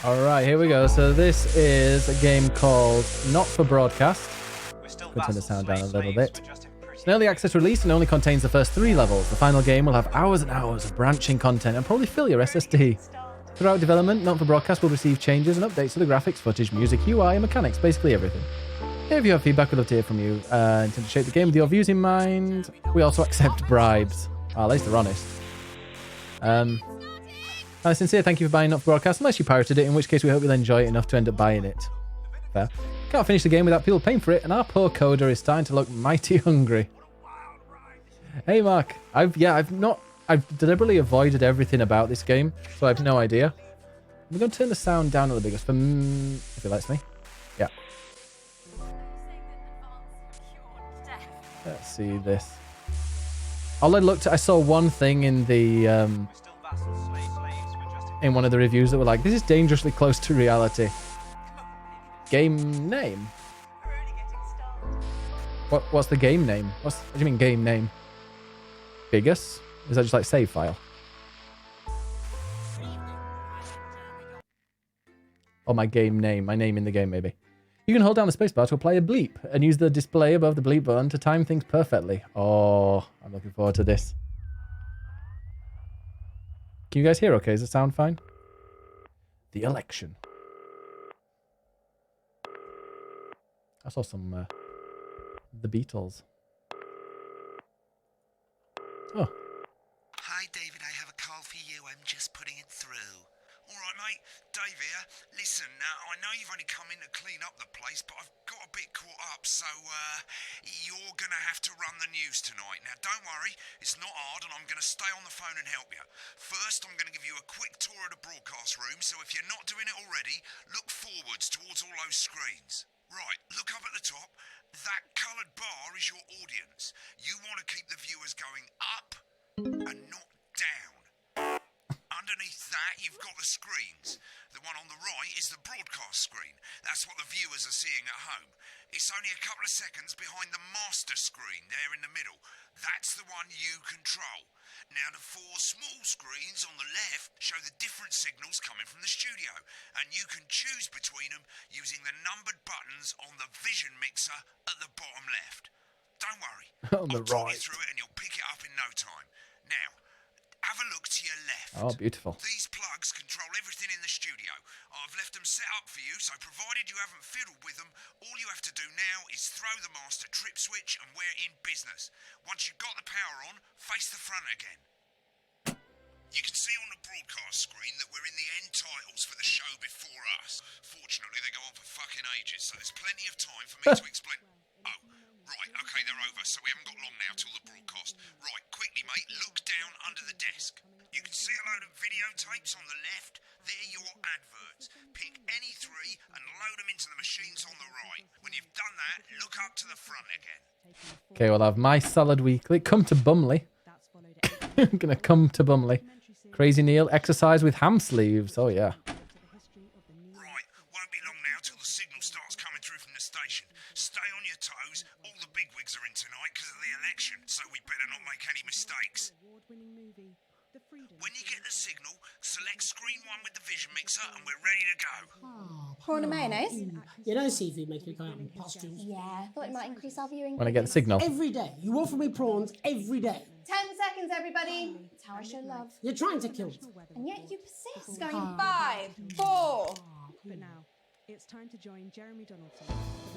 All right, here we go. So this is a game called Not for Broadcast. Could turn the sound down a little bit. It's an early access release and only contains the first 3 levels. The final game will have hours and hours of branching content and probably fill your SSD. Throughout development, Not for Broadcast will receive changes and updates to the graphics, footage, music, UI, and mechanics, basically everything. If you have feedback, we'd love to hear from you. Intend to shape the game with your views in mind. We also accept bribes. At least they're honest. A sincere thank you for buying Not for Broadcast, unless you pirated it, in which case we hope you'll enjoy it enough to end up buying it. Fair. Can't finish the game without people paying for it, and our poor coder is starting to look mighty hungry. Hey Mark, I've deliberately avoided everything about this game, so I have no idea. I'm going to turn the sound down a little bit, if it lets me. Yeah. Let's see this. All I looked at, I saw one thing in the in one of the reviews that were like, this is dangerously close to reality. Game name? What's the game name? What do you mean game name? Biggus? Is that just like save file? Or my game name? My name in the game, maybe. You can hold down the spacebar to apply a bleep and use the display above the bleep button to time things perfectly. Oh, I'm looking forward to this. Can you guys hear okay? Is the sound fine? The election. I saw some, the Beatles. Oh. Hi, David. I have a call for you. I'm just putting it through. All right, mate. Dave here. Listen, I know you've only come in to clean up the place, but I've got a bit caught up, so you're going to have to run the news tonight. Now, don't worry. It's not hard, and I'm going to stay on the phone and help you. First, I'm going to give you a quick tour of the broadcast room, so if you're not doing it already, look forwards towards all those screens. Right, look up at the top. That coloured bar is your audience. You want to keep the viewers going up and not down. Underneath that, you've got the screens. The one on the right is the broadcast screen. That's what the viewers are seeing at home. It's only a couple of seconds behind the master screen there in the middle. That's the one you control. Now, the 4 small screens on the left show the different signals coming from the studio, and you can choose between them using the numbered buttons on the vision mixer at the bottom left. Don't worry, On the I'll talk right. you through it and you'll pick it up in no time. Now, have a look to your left. Oh, beautiful. These plugs control everything in the studio. I've left them set up for you, so provided you haven't fiddled with them, all you have to do now is throw the master trip switch and we're in business. Once you've got the power on, face the front again. You can see on the broadcast screen that we're in the end titles for the show before us. Fortunately, they go on for fucking ages, so there's plenty of time for me to explain... Oh, right, okay, they're over, so we haven't got long now till the broadcast. Right, quickly, mate, look down under the desk. You can see a load of videotapes on the left. They're your adverts. Pick any 3 and load them into the machines on the right. When you've done that, look up to the front again. Okay, we'll have My Salad Weekly. Come to Bumley. I'm gonna come to Bumley. Crazy Neil, exercise with ham sleeves. Oh, yeah. Right, won't be long now till the signal starts coming through from the station. Stay on your toes. All the bigwigs are in tonight because of the election, so we better not make any mistakes. When you get the signal, select screen 1 with the vision mixer and we're ready to go. Prawn and mayonnaise? You know seafood makes me go out in pustules. Yeah, thought it might increase our viewing. When I get the signal. Every day. You offer me prawns every day. 10 seconds, everybody. It's how I show love. You're trying to kill me. And yet you persist. Going in 5, 4. But now, it's time to join Jeremy Donaldson.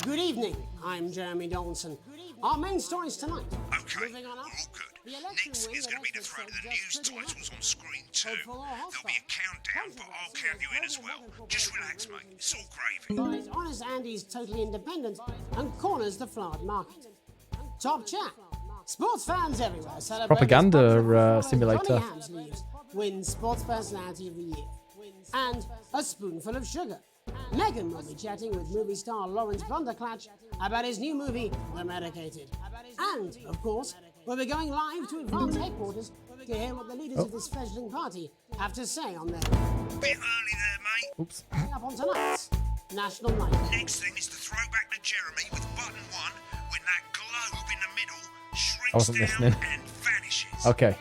Good evening. I'm Jeremy Donaldson. Our main stories tonight. Okay, Moving on we're up. all good. The election Next win is going to be the that throw to the also news suggests pretty titles much. on screen 2. Hopeful or There'll be a countdown, but I'll count you in as well. Just relax, mate. It's all gravy. Buys Honest Andy's Totally Independent and corners the flowered market. Top chat. Sports fans everywhere celebrate Propaganda, the simulator. Johnny Hams leaves, wins Sports Personality of the Year. And a spoonful of sugar. Megan will be chatting with movie star Lawrence Blunderclatch about his new movie, The Medicated. And, of course, we'll be going live to Advance headquarters to hear what the leaders of this fledgling party have to say on their Bit early there, mate. Oops. up on tonight's National Night. Next thing is to throw back to Jeremy with button 1 when that globe in the middle I wasn't shrinks down listening. and vanishes. Okay.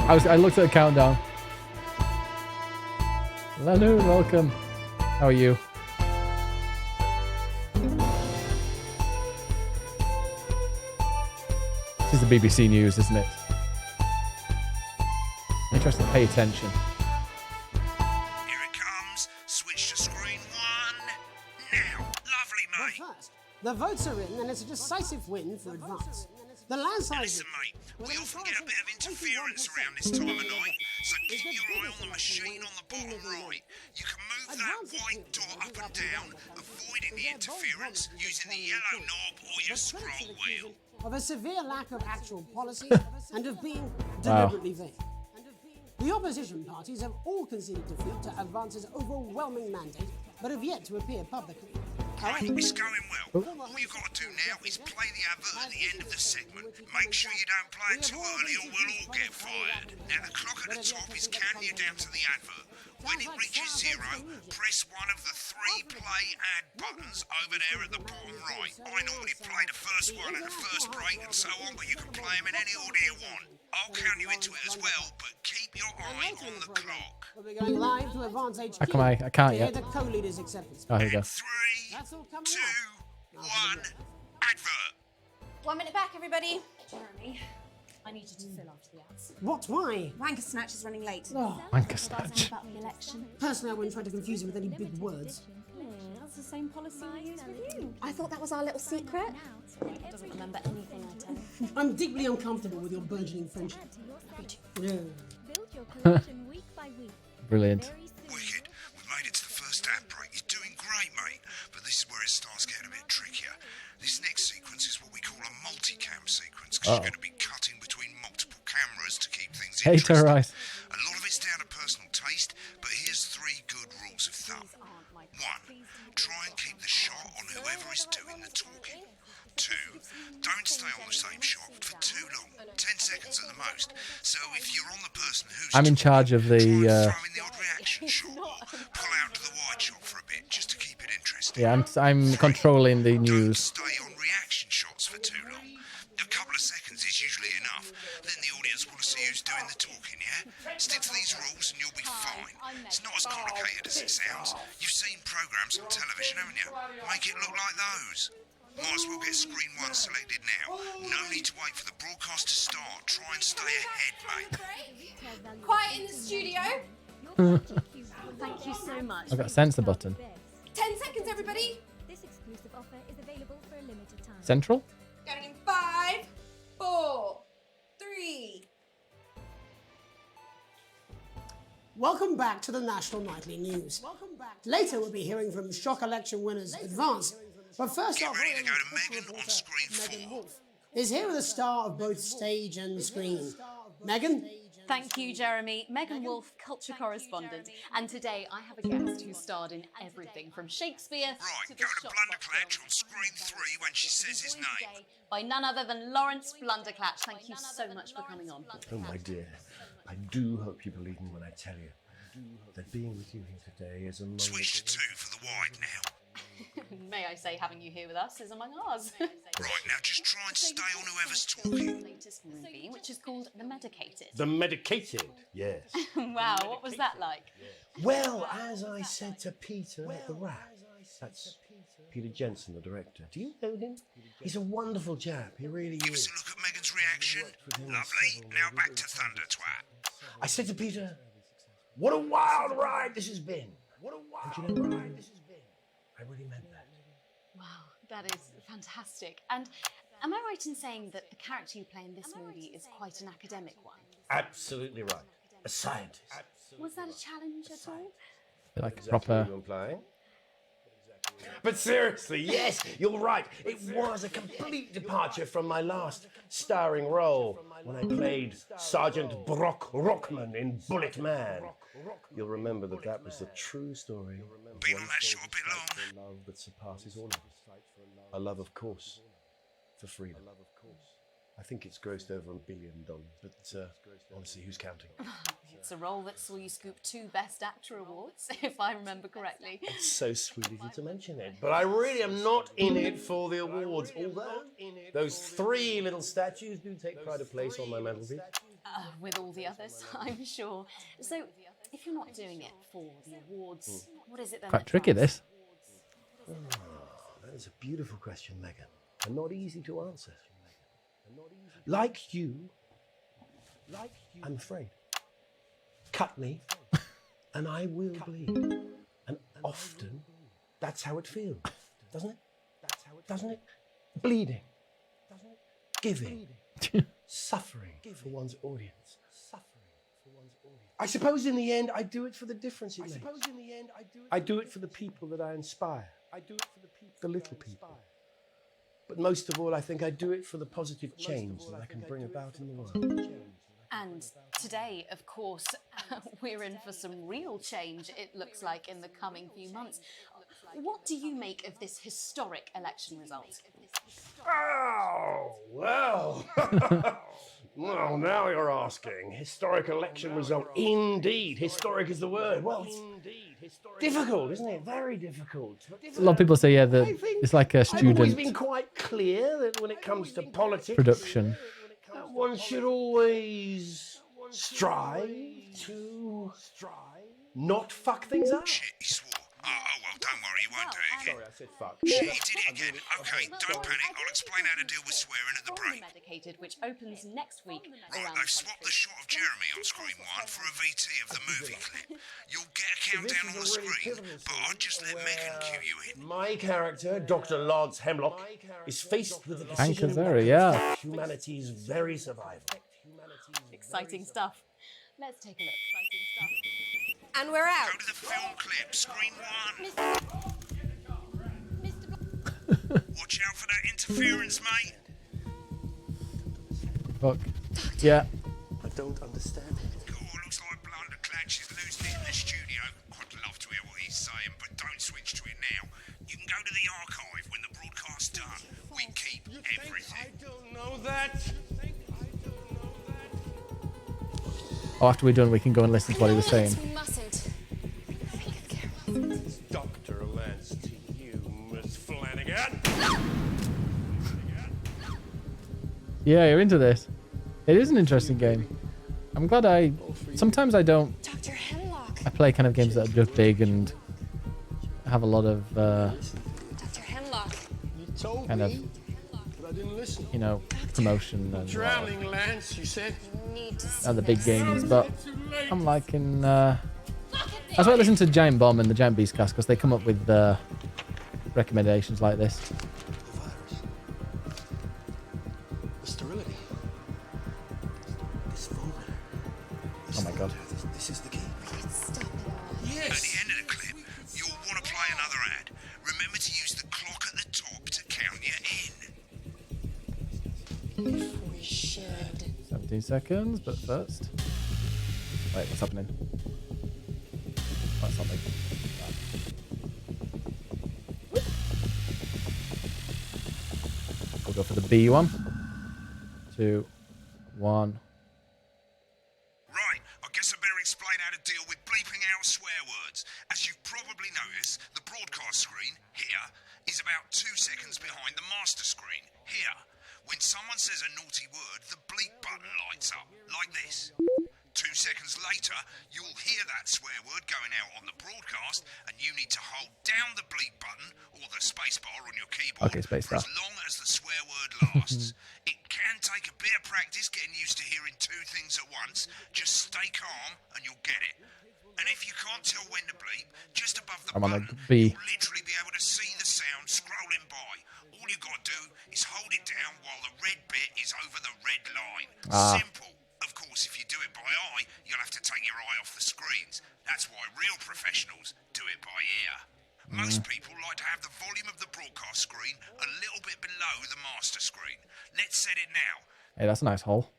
I looked at the countdown. Lanu, welcome. How are you? This is the BBC News, isn't it? Interesting. Pay attention. Here it comes. Switch to screen 1. Now. Lovely, But mate. first, the votes are in, and it's a decisive win for Advance. The landslide. Listen, mate, we often get a bit of interference around this time of night, so keep your eye on the machine on the bottom right. You can move that white dot up and down, avoiding the interference using the yellow knob or your scroll wheel. Of a severe lack of actual policy and of being deliberately vague. The opposition parties have all conceded defeat to Advance's overwhelming mandate, but have yet to appear publicly. Right, it's going well. All you've got to do now is play the advert at the end of the segment. Make sure you don't play it too early or we'll all get fired. Now the clock at the top is counting you down to the advert. When it reaches 0, press one of the 3 play ad buttons over there at the bottom right. I normally play the first one at the first break and so on, but you can play them in any order you want. I'll count you into it as well, but keep your eye on the clock. We'll be going live to Advance HQ. How come I can't to hear yet? the co-leader's acceptance. Oh, here we go. 3, That's all coming 2, up. 1, advert. 1 minute back, everybody. Jeremy, I need you to fill after the ads. What? Why? Wanker Snatch is running late. Oh, Wanker Snatch. About the election. personally, I wouldn't try to confuse him with any big words. That's the same policy we use with you. I thought that was our little secret. He doesn't remember anything I tell him. I'm deeply uncomfortable with your burgeoning friendship. Yeah. Build your collection week by week. Brilliant. Wicked. We made it to the first ad break. You're doing great, mate. But this is where it starts getting a bit trickier. This next sequence is what we call a multi-cam sequence, because you're going to be cutting between multiple cameras to keep things interesting. Hater, right? A lot of it's down to personal taste, but here's 3 good rules of thumb. 1. Try and keep the shot on whoever is doing the talking. 2. Don't stay on the same shot for too long. 10 seconds at the most. So if you're on the person who's I'm in charge of try and the. throw in the odd reaction shot or pull out to the wide shot for a bit just to keep it interesting. Yeah, I'm controlling the Don't news. stay on reaction shots for too long. A couple of seconds is usually enough. Then the audience want to see who's doing the talking, yeah? Stick to these rules and you'll be fine. It's not as complicated as it sounds. You've seen programs on television, haven't you? Make it look like those. Might as well get screen 1 selected now. No need to wait for the broadcast to start. Try and stay ahead, mate. Quiet in the studio. Thank you so much. I've got a sensor button. 10 seconds, everybody. This exclusive offer is available for a limited time. Central? Going in 5, 4, 3. Welcome back to the National Nightly News. Later, we'll be hearing from shock election winners Advance. But first Get off, ready to go to Megan on screen 4. is here with a star of both stage and screen. Megan? Thank you, Jeremy. Megan Wolf, culture correspondent. And today I have a guest who starred in everything from Shakespeare Right, to go the to Shopbox Blunderclatch film. on screen 3 when she says his Joined name. today by none other than Lawrence Blunderclatch. Thank you so much for coming on. Oh, my dear, I do hope you believe me when I tell you that being with you here today is among Switch to 2 for the wide now. May I say, having you here with us is among ours. Right, now just try and stay on whoever's talking. Latest movie, which is called The Medicated. The medicated, yes. Wow, what was that like? Well, as I said to Peter the Rat, that's Peter Jensen, the director. Do you know him? He's a wonderful chap, he really Give us is. a look at Megan's reaction. Lovely. Now back to Thunder Twat. I said to Peter, what a wild ride this has been. What a wild ride this has been. I really meant that. Wow, that is fantastic. And am I right in saying that the character you play in this movie is quite an academic one? Absolutely right. A scientist. Was that a challenge at all? Like Exactly proper. what you're implying. But seriously, yes, you're right. It was a complete departure from my last starring role when I played Sergeant Brock Rockman in Bullet Man. You'll remember that that was the true story. Been on that show a bit long. A love that surpasses all others. A love, of course, for freedom. I think it's grossed over $1 billion, but honestly, who's counting? It's a role that saw you scoop 2 Best Actor awards, if I remember correctly. It's so sweet of you to mention it, but I really am not in it for the awards, although those 3 little statues do take pride of place on my mantelpiece. With all the others, I'm sure. So, if you're not doing it for the awards, what is it then? Quite that tricky, drives this. That is a beautiful question, Megan, and not easy to answer. Like you, I'm afraid. Cut me, and I will bleed. And often, that's how it feels, doesn't it? Doesn't it? Bleeding, giving, suffering for one's audience. I suppose in the end, I do it for the difference it makes. I do it for the people that I inspire. I do it for the little people. But most of all, I think I do it for the positive change that I can bring about in the world. And today, of course, we're in for some real change, it looks like, in the coming few months. What do you make of this historic election result? Oh, well. Well, now you're asking. Historic election result. Indeed. Historic is the word. Well, it's difficult, isn't it? Very difficult. A lot of people say, yeah, that it's like a I've always student been quite clear that when it comes to politics, production. one should always strive to not fuck things up. Shit, he swore. Oh, well, don't worry, he won't do it again. Sorry, I said fuck. Shit, he did it again. Okay, don't panic. I'll explain how to deal with swearing at the break. Medicated, which opens next week Right, around they've swapped the shot of Jeremy on screen 1 for a VT of the movie clip. You'll get a countdown on the screen, but I'll just let Megan cue you in. My character, Dr. Lance Hemlock, is faced with the Hank decision Azaria, that yeah. affects humanity's very survival. exciting stuff. Let's take a look. Exciting stuff. And we're out. Go to the film clip, screen 1. Watch out for that interference, mate. Fuck. Yeah. I don't understand it. Cool, looks like Blunderclatch is losing it in the studio. I'd love to hear what he's saying, but don't switch to it now. You can go to the archive when the broadcast's done. We keep everything. I don't know that. Oh, after we're done, we can go and listen to what he was saying. We mustn't. Dr. Lance to you, Miss Flanagan. Yeah, you're into this. It is an interesting game. I'm glad sometimes I don't. Dr. Hemlock. I play kind of games that are just big and have a lot of Dr. Hemlock. kind of, But I didn't listen. you know, promotion and Drowning, Lance, you said. Need to the big games. But I'm liking. That's why I listen to Giant Bomb and the Giant Beast Cast, because they come up with recommendations like this. The sterility. This phone. Oh my god. This is the key. stop it. At the end of the clip, you'll want to play another ad. Remember to use the clock at the top to count you in. We should. 17 seconds, but first. Wait, what's happening? That's something. We'll go for the B one. 2, 1. Right, I guess I better explain how to deal with bleeping out swear words. As you've probably noticed, the broadcast screen, here, is about 2 seconds behind the master screen, here. When someone says a naughty word, the bleep button lights up, like this. 2 seconds later, you'll hear that swear word going out on the broadcast, and you need to hold down the bleep button or the space bar on your keyboard Okay, space for bar. as long as the swear word lasts. It can take a bit of practice getting used to hearing 2 things at once. Just stay calm and you'll get it. And if you can't tell when to bleep, just above the I'm on button, a B. you'll literally be able to see the sound scrolling by. All you got to do is hold it down while the red bit is over the red line. Simple. Of course, if you do it by eye, you'll have to take your eye off the screens. That's why real professionals do it by ear. Most people like to have the volume of the broadcast screen a little bit below the master screen. Let's set it now. Hey, that's a nice hole.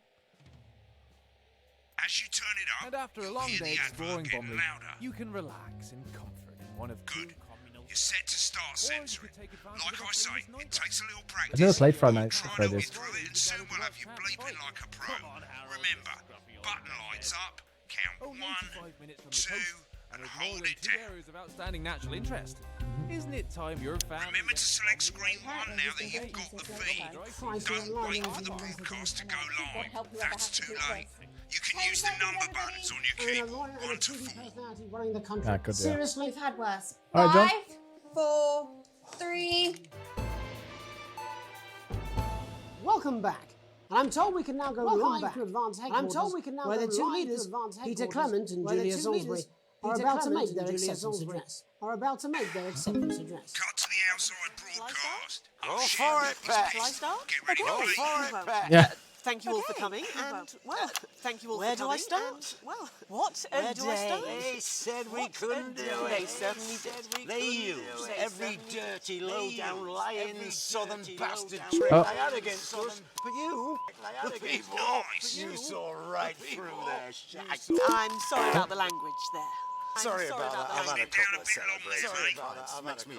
As you turn it up, And after a you'll long hear day the advert exploring getting Bromley, louder. you can relax in comfort in one of Good. two communal. You're set to start censoring. Like I say, it takes a little practice. I've never played Friday We'll Night try Fridays. and get through it, and soon we'll have you bleeping like a pro. Remember, button lights up, count Only 1, 85 minutes from 2, the coast, and with hold more than it 2 down. areas of outstanding natural interest. Isn't it time your family? Remember to select screen 1 now that you've got the feed. Christ, Don't you're wait lying. for the broadcast to go live. That's too late. You can use the number buttons on your And a keyboard. lawyer and a 1 to TV 4. personality running the country. Ah, good deal. Seriously? We've had worse. All right, John. 5, 4, 3. Welcome back. And I'm told we can now go live to Advance Headquarters, where the two leaders, Peter Clement and Julia Salisbury, are about to make their acceptance address. Cut to the outside broadcast. Go for it, Pat. Shall I start? Get ready Go to play. for it, Pat. Yeah. Thank you all for coming, and, well, thank you all Where for do coming. I start? And, well, what a Where day. do I start? They said we couldn't do it. They certainly did. They used every dirty, low-down, lying southern bastard Oh. trick they had against us. But you, the people, you saw right through their shite. I'm sorry about the language there. Sorry about that. I've had a couple of celebrations. Sorry about that. That makes me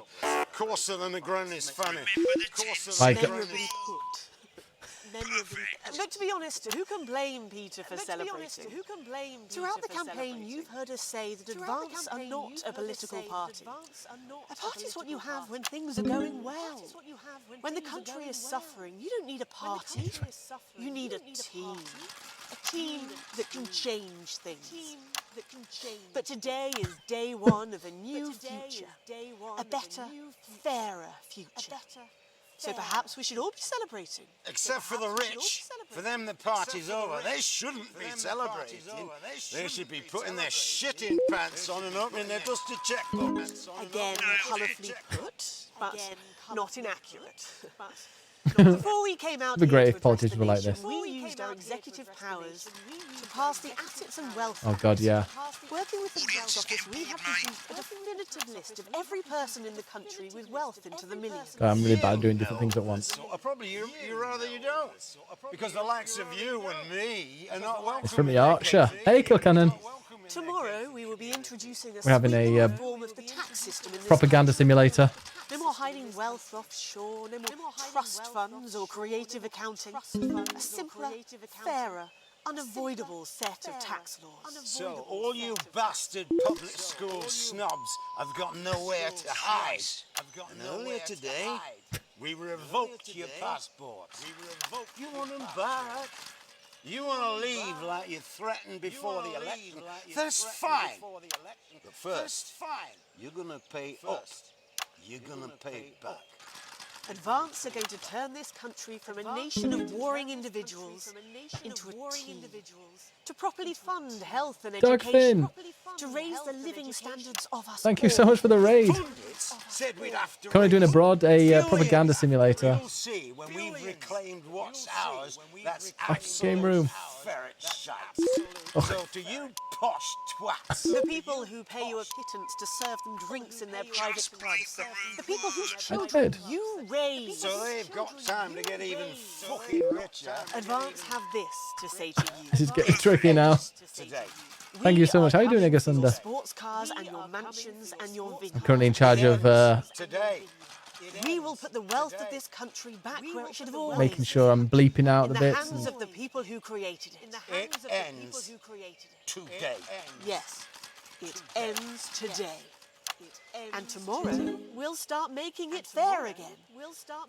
coarser than the ground is funny. Coarser than Like the it. ground is Memorably put. Look, to be honest, who can blame Peter for celebrating? Throughout the campaign, you've heard us say that Advance are not a political party. A party is what you have when things are going well. When the country is suffering, you don't need a party. You need a team. A team that can change things. But today is day one of a new future. A better, fairer future. So perhaps we should all be celebrating. Except for the rich. For them, the party's over. They shouldn't be celebrating. They should be putting their shitting pants on and opening their dusty checkbook. Again, colourfully put, but not inaccurate. Before we came out It'd be great here if to address politicians the were like nation, this. we used our executive powers to pass the Assets and Wealth Oh Act. God, yeah. Working with the Wealth Office, we have produced a definitive list of every person in the country with wealth into the millions. God, I'm really bad at doing different things at once. Probably you rather you don't. Because the likes of you and me are not welcome. It's from the Yorkshire. Hey, Kilcannon. Tomorrow, we will be introducing a We're having sweeping a reform of the tax system in this propaganda simulator. No more hiding wealth offshore, no more trust funds or creative accounting. A simpler, fairer, unavoidable set of tax laws. So all you bastard public school snobs have got nowhere to hide. And earlier today, we revoked your passports. You want them back? You want to leave like you threatened before the election? That's fine. But first, you're going to pay up. You're going to pay back. Advance are going to turn this country from a nation of warring individuals into a team. To properly fund health and Doug education. Finn. To raise the living standards of us Thank you all. so much for the raid. Said we'd have to Currently doing abroad a Still propaganda here. simulator. You'll see when we've reclaimed what's ours. That's Back in game room. ferret shite. So to you posh twats. The people who pay you a pittance to serve them drinks in their private clubs. The people whose children did. you raise. So they've got time to get even fucking richer. Advance have this to say to you. This is getting tricky now. Today. Thank you so much. How are you doing, Your Igasunder? sports cars and your mansions and your I'm vineyards. currently in charge of Today. We will put the wealth of this country back where it should have always making sure I'm bleeping out in the the bits. hands And of the people who created it. It ends today. Yes, it ends today. And tomorrow, we'll start making it fair again.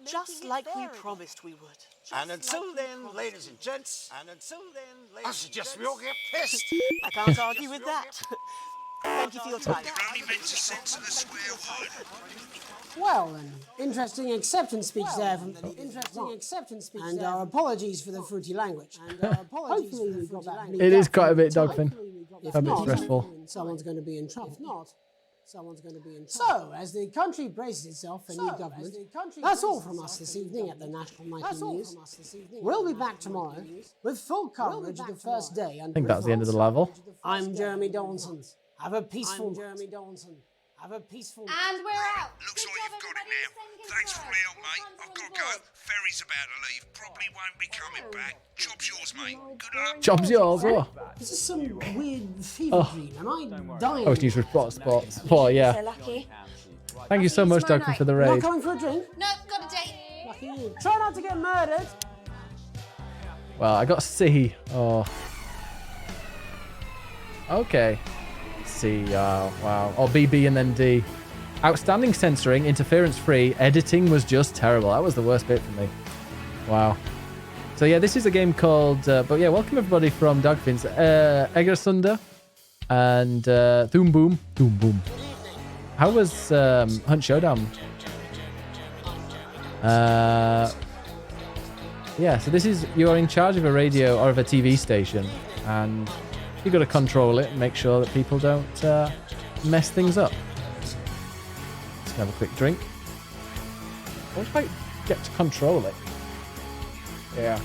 Just like we promised we would. And until then, ladies and gents, I suggest we all get pissed. I can't argue with that. Thank you for your time. Only meant to censor the swear word. Well, an interesting acceptance speech there from and our apologies for the fruity language. Hopefully we got that. it is quite a bit, Dogfin. If A bit not, stressful. someone's going to be in trouble. If not, someone's going to be in trouble. So, as the country braces itself for new government, that's all from us this evening at the National Nightly News. We'll be back tomorrow with full coverage of the first day. I think that's the end of the level. I'm Jeremy Donaldson. Have a peaceful. Have a peaceful. And we're out. Looks like you've got it now. Thanks for the help, mate. I've got to go. Ferry's about to leave. Probably won't be coming back. Job's yours, mate. Good luck. Job's yours. Oh, Is this some weird fever dream? Am I dying? I was news for sports. Oh, yeah. So lucky. Thank you so much, Dogfin, for the Not raid. coming for a drink? No, got a date. Lucky you. Try not to get murdered. Well, I got C. Oh. Okay. C. Wow. Or BB and then D. Outstanding censoring, interference free, editing was just terrible. That was the worst bit for me. Wow. So yeah, this is a game called, but yeah, welcome everybody from Dogfins, Eggersunder and Thoom Boom. Thoom Boom. How was Hunt Showdown? Yeah, so this is, you're in charge of a radio or of a TV station, and you got to control it and make sure that people don't mess things up. Let's have a quick drink. What if I get to control it? Yeah.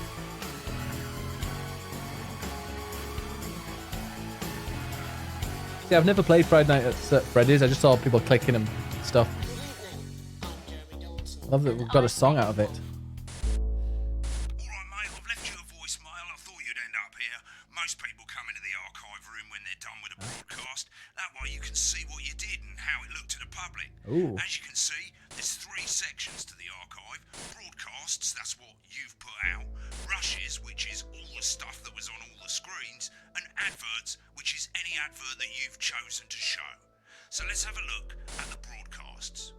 See, I've never played Friday Night at Freddy's. I just saw people clicking and stuff. I love that we've got a song out of it. Alright, mate, I've left you a voicemail. I thought you'd end up here. Most people come into the archive room when they're done with a broadcast. That way you can see what you did and how it looked to the public. Ooh. As you can see, there's 3 sections to the archive. Broadcasts, that's what you've put out. Rushes, which is all the stuff that was on all the screens. And adverts, which is any advert that you've chosen to show. So let's have a look at the broadcasts.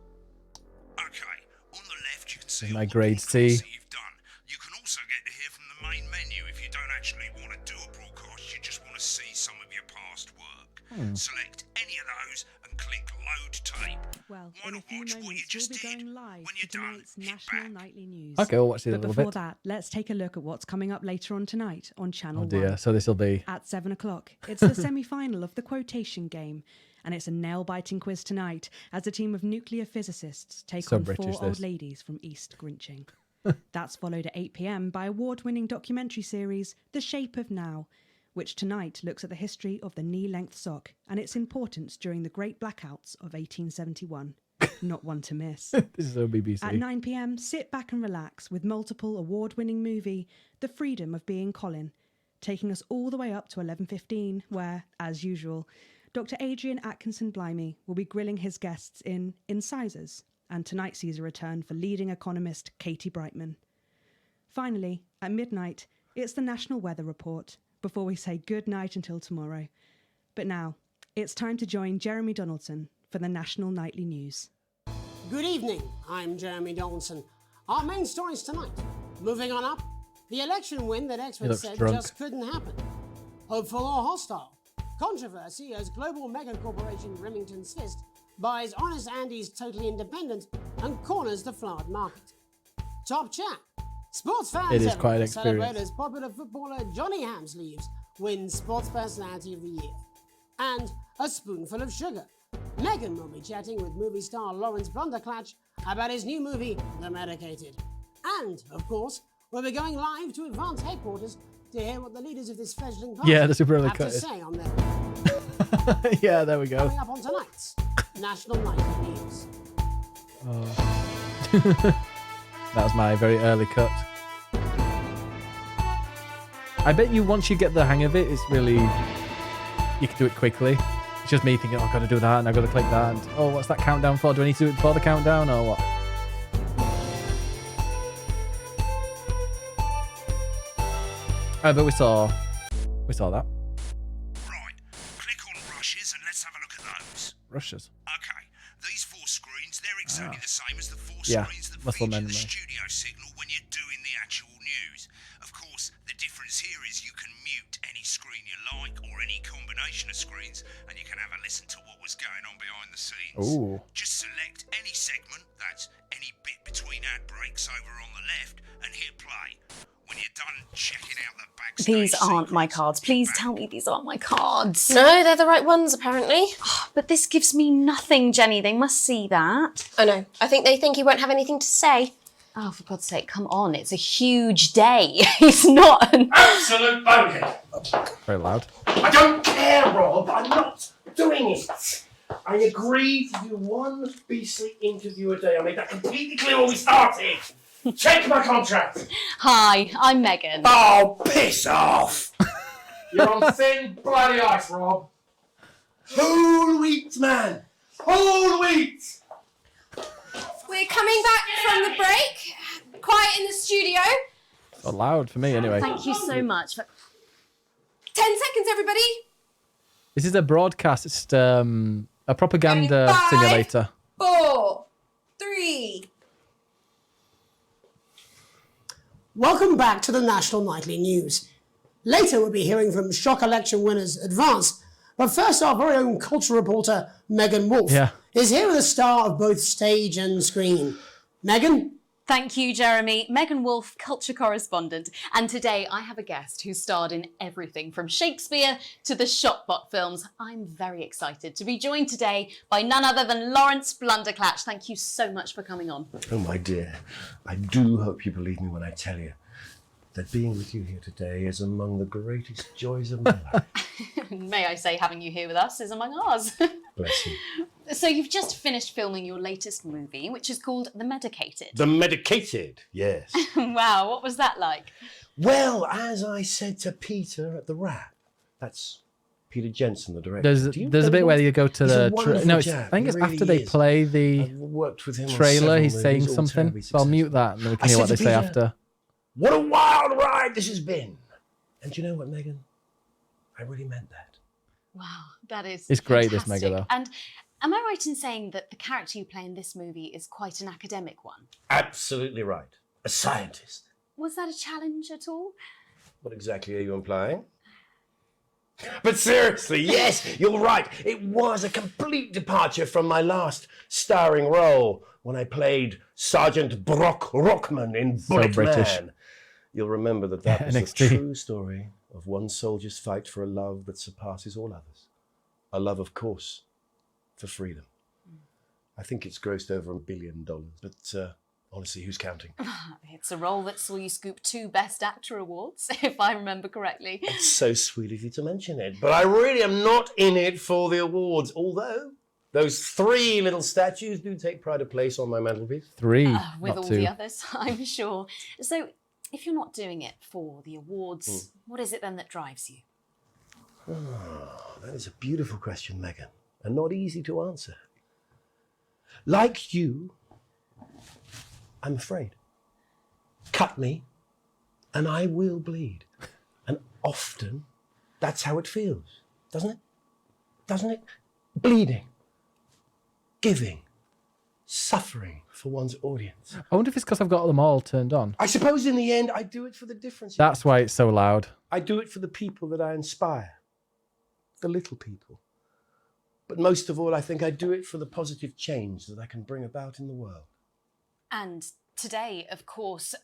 Okay, on the left you can see My all the grade broadcasts C. that you've done. You can also get to hear from the main menu if you don't actually want to do a broadcast, you just want to see some of your past work. Select any of those and click load tape. Well, Why in a not few watch what you moments, we'll just be did? going live When for you're done, tonight's hit National back. Nightly News. Okay, we'll watch it a But little before bit. that, let's take a look at what's coming up later on tonight on Channel Oh dear, 1. so this will be... At 7 o'clock, it's the semi-final of the quotation game, and it's a nail-biting quiz tonight as a team of nuclear physicists take So on British, 4 old this. ladies from East Grinching. That's followed at 8 p.m. by award-winning documentary series The Shape of Now, which tonight looks at the history of the knee-length sock and its importance during the Great Blackouts of 1871. Not one to miss. This is so BBC. At 9 p.m, sit back and relax with multiple award-winning movie The Freedom of Being Colin, taking us all the way up to 11:15, where, as usual, Dr. Adrian Atkinson Blimey will be grilling his guests in Incisors, and tonight sees a return for leading economist Katie Brightman. Finally, at midnight, it's the National Weather Report, before we say good night until tomorrow. But now, it's time to join Jeremy Donaldson for the National Nightly News. Good evening, I'm Jeremy Donaldson. Our main stories tonight. Moving on up, the election win that experts looks said drunk. just couldn't happen. Hopeful or hostile? Controversy as global mega corporation Remington's Fist buys Honest Andy's Totally Independent and corners the flowered market. Top chat. Sports fans It is everywhere quite an celebrate experience. as popular footballer Johnny Hamsleeves wins Sports Personality of the Year. And a spoonful of sugar. Megan will be chatting with movie star Lawrence Blunderclatch about his new movie, The Medicated. And, of course, we'll be going live to Advance Headquarters to hear what the leaders of this fledgling party Yeah, the Super Early have to Cut is- say on their Yeah, there we go. coming up on tonight's National Nightly News. That was my very early cut. I bet you once you get the hang of it, it's really... You can do it quickly. It's just me thinking, oh, I've got to do that, and I've got to click that, and oh, what's that countdown for? Do I need to do it before the countdown, or what? But we saw that. Right, click on rushes and let's have a look at those. Rushes. Okay, these 4 screens, they're exactly the same as the 4 Yeah, screens that muscle feature the memory. studio signal when you're doing the actual news. Of course, the difference here is you can mute any screen you like or any combination of screens, and you can have a listen to what was going on behind the scenes. Ooh. Just select any segment, that's any bit between ad breaks over on the left, and hit play. When you're done checking out the backstage These aren't my secrets, cards. Please tell me these aren't my cards. No, they're the right ones, apparently. But this gives me nothing, Jenny. They must see that. Oh no, I think they think you won't have anything to say. Oh, for God's sake, come on. It's a huge day. It's not an... Absolute bonehead. Very loud. I don't care, Rob. I'm not doing it. I agreed to do 1 beastly interview a day. I made that completely clear when we started. Check my contract. Hi, I'm Megan. Oh, piss off. You're on thin, bloody ice, Rob. Whole wheat, man. Whole wheat. We're coming back from the break. Quiet in the studio. So loud for me, anyway. Thank you so much. 10 seconds, everybody. This is a broadcast. It's a propaganda 5, simulator. 4, 3. Welcome back to the National Nightly News. Later we'll be hearing from shock election winners Advance, but first our very own culture reporter Megan Wolf is here with a star of both stage and screen. Megan? Thank you, Jeremy. Megan Wolf, culture correspondent. And today I have a guest who starred in everything from Shakespeare to the Shotbot films. I'm very excited to be joined today by none other than Lawrence Blunderclatch. Thank you so much for coming on. Oh, my dear. I do hope you believe me when I tell you that being with you here today is among the greatest joys of my life. May I say, having you here with us is among ours. Bless you. So you've just finished filming your latest movie, which is called The Medicated. The Medicated, yes. Wow, what was that like? Well, as I said to Peter at the Wrap, that's Peter Jensen, the director. There's a bit where you go to the... No, I think it's really after they play the worked with him trailer, he's movies, saying all something. terribly So I'll mute that and then we can hear what they say after. What a wild ride this has been. And you know what, Megan? I really meant that. Wow, that is It's great, fantastic. this Mega, though. And am I right in saying that the character you play in this movie is quite an academic one? Absolutely right. A scientist. Was that a challenge at all? What exactly are you implying? But seriously, yes, you're right. It was a complete departure from my last starring role when I played Sergeant Brock Rockman in Bullet British. Man. You'll remember that that was NXT. the true story of one soldier's fight for a love that surpasses all others. A love, of course, for freedom. I think it's grossed over $1 billion, but honestly, who's counting? It's a role that saw you scoop 2 Best Actor awards, if I remember correctly. It's so sweet of you to mention it, but I really am not in it for the awards, although those 3 little statues do take pride of place on my mantelpiece. 3, with not all 2. the others, I'm sure. So, if you're not doing it for the awards, what is it then that drives you? Oh, that is a beautiful question, Megan, and not easy to answer. Like you, I'm afraid. Cut me, and I will bleed. And often, that's how it feels, doesn't it? Doesn't it? Bleeding, giving, suffering for one's audience. I wonder if it's because I've got them all turned on. I suppose in the end, I do it for the difference. That's why it's so loud. I do it for the people that I inspire, the little people. But most of all, I think I do it for the positive change that I can bring about in the world. And today, of course,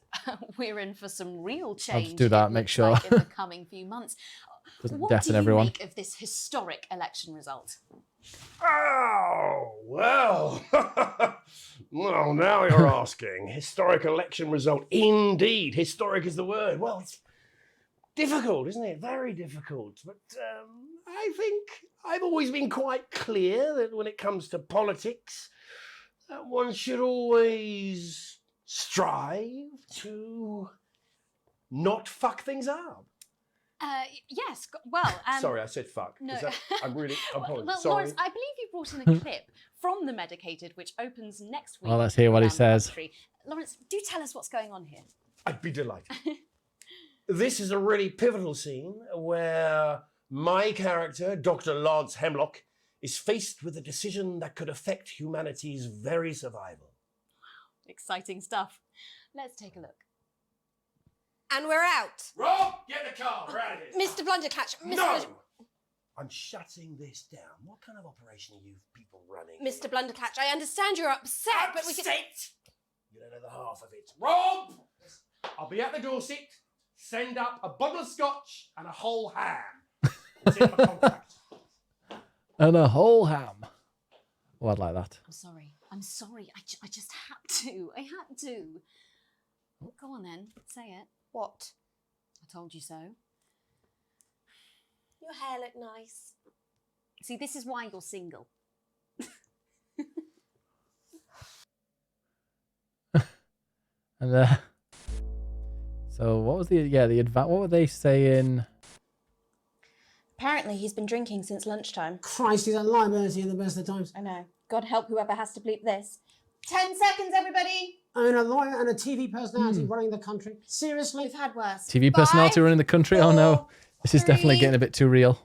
we're in for some real change. I'll just do that, it make looks sure. like, in the coming few months. Doesn't What deafen do you everyone. make of this historic election result? Oh, well. Well, now you're asking. Historic election result. Indeed. Historic is the word. Well, it's difficult, isn't it? Very difficult. But I think I've always been quite clear that when it comes to politics, one should always strive to not fuck things up. Yes, well... Sorry, I said fuck. No. I'm really... Well, sorry. Lawrence, I believe you brought in a clip from The Medicated, which opens next week. Well, let's hear what he around the says. country. Lawrence, do tell us what's going on here. I'd be delighted. This is a really pivotal scene where my character, Dr. Lance Hemlock, is faced with a decision that could affect humanity's very survival. Exciting stuff. Let's take a look. And we're out. Rob, get the car, we're out of here. Mr. Blunderclatch, Mr. No! I'm shutting this down. What kind of operation are you people running? Mr. Blunderclatch, I understand you're upset, but we can... You don't know the half of it. Rob! I'll be at the doorstep. Send up a bottle of scotch and a whole ham. It's in my contract. And a whole ham. Oh, I'd like that. I'm sorry. I just had to. I had to. Go on then. Say it. What? I told you so. Your hair looked nice. See, this is why you're single. And so what was the what were they saying? Apparently he's been drinking since lunchtime. Christ, he's a liability in the best of times. I know. God help whoever has to bleep this. 10 seconds, everybody. I mean, a lawyer and a TV personality running the country. Seriously? We've had worse. TV personality running the country? Oh no. This is definitely getting a bit too real.